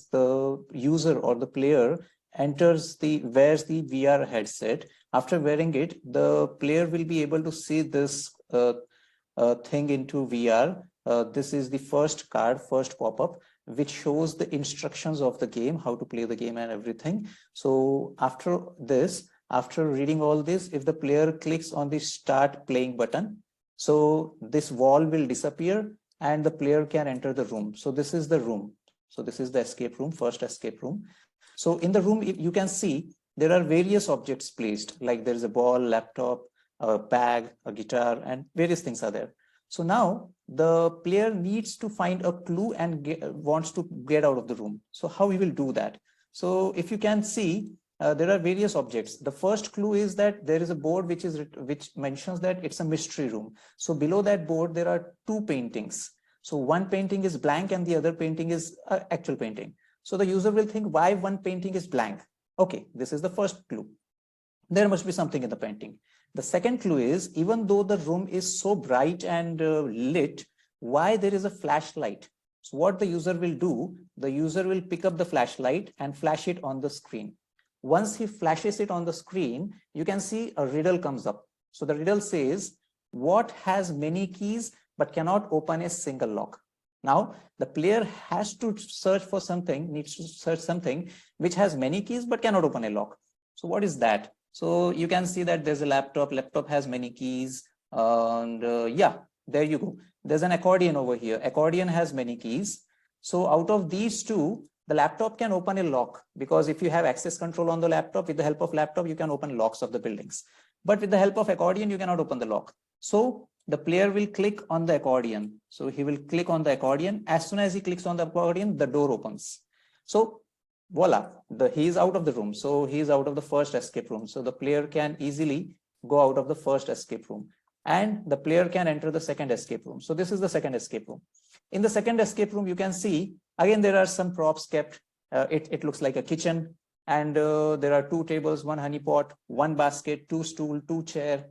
the user or the player wears the VR headset, after wearing it, the player will be able to see this thing into VR. This is the first pop-up, which shows the instructions of the game, how to play the game and everything. So after reading all this, if the player clicks on the start playing button, so this wall will disappear and the player can enter the room. So this is the room. So this is the escape room, first escape room. So in the room, you can see there are various objects placed, like there is a ball, laptop, a bag, a guitar, and various things are there. So now the player needs to find a clue and wants to get out of the room. So how he will do that? So if you can see, there are various objects. The first clue is that there is a board which mentions that it's a mystery room. So below that board, there are two paintings. So one painting is blank and the other painting is actual painting. So the user will think, why one painting is blank? Okay, this is the first clue. There must be something in the painting. The second clue is, even though the room is so bright and lit, why there is a flashlight? So what the user will do, the user will pick up the flashlight and flash it on the screen. Once he flashes it on the screen, you can see a riddle comes up. So the riddle says, what has many keys but cannot open a single lock? Now, the player has to search for something, needs to search something which has many keys but cannot open a lock. So what is that? So you can see that there's a laptop has many keys, and yeah, there you go. There's an accordion over here. Accordion has many keys. So out of these two, the laptop can open a lock, because if you have access control on the laptop, with the help of laptop, you can open locks of the buildings. But with the help of accordion, you cannot open the lock. So the player will click on the accordion. So he will click on the accordion. As soon as he clicks on the accordion, the door opens. So voila, he is out of the room. So he is out of the first escape room. So the player can easily go out of the first escape room, and the player can enter the second escape room. So this is the second escape room. In the second escape room, you can see, again, there are some props kept. It looks like a kitchen, and there are two tables, one honeypot, one basket, two stool, two chair.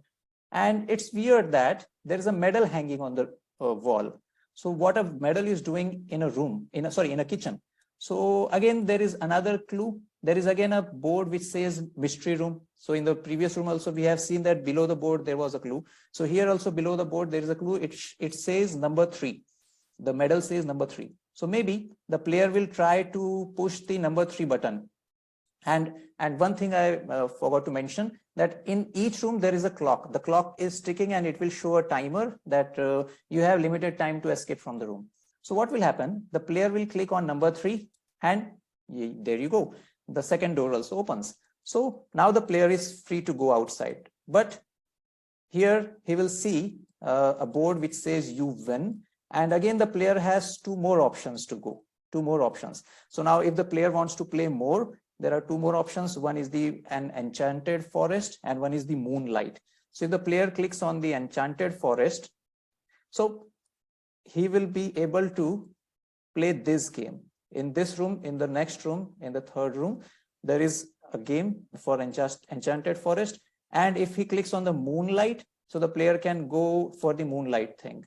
And it's weird that there is a medal hanging on the wall. So what a medal is doing in a room, in a kitchen. So again, there is another clue. There is again a board which says mystery room. So in the previous room also, we have seen that below the board, there was a clue. So here also below the board, there is a clue. It says number 3. The medal says number 3. So maybe the player will try to push the number 3 button. And one thing I forgot to mention, that in each room, there is a clock. The clock is ticking and it will show a timer that you have limited time to escape from the room. So what will happen? The player will click on number 3 and there you go. The second door also opens. So now the player is free to go outside. But here he will see a board which says you win. And again, the player has 2 more options to go. 2 more options. So now if the player wants to play more, there are 2 more options. One is an enchanted forest and one is the moonlight. So if the player clicks on the enchanted forest, so he will be able to play this game. In this room, in the next room, in the third room, there is a game for enchanted forest. And if he clicks on the moonlight, so the player can go for the moonlight thing.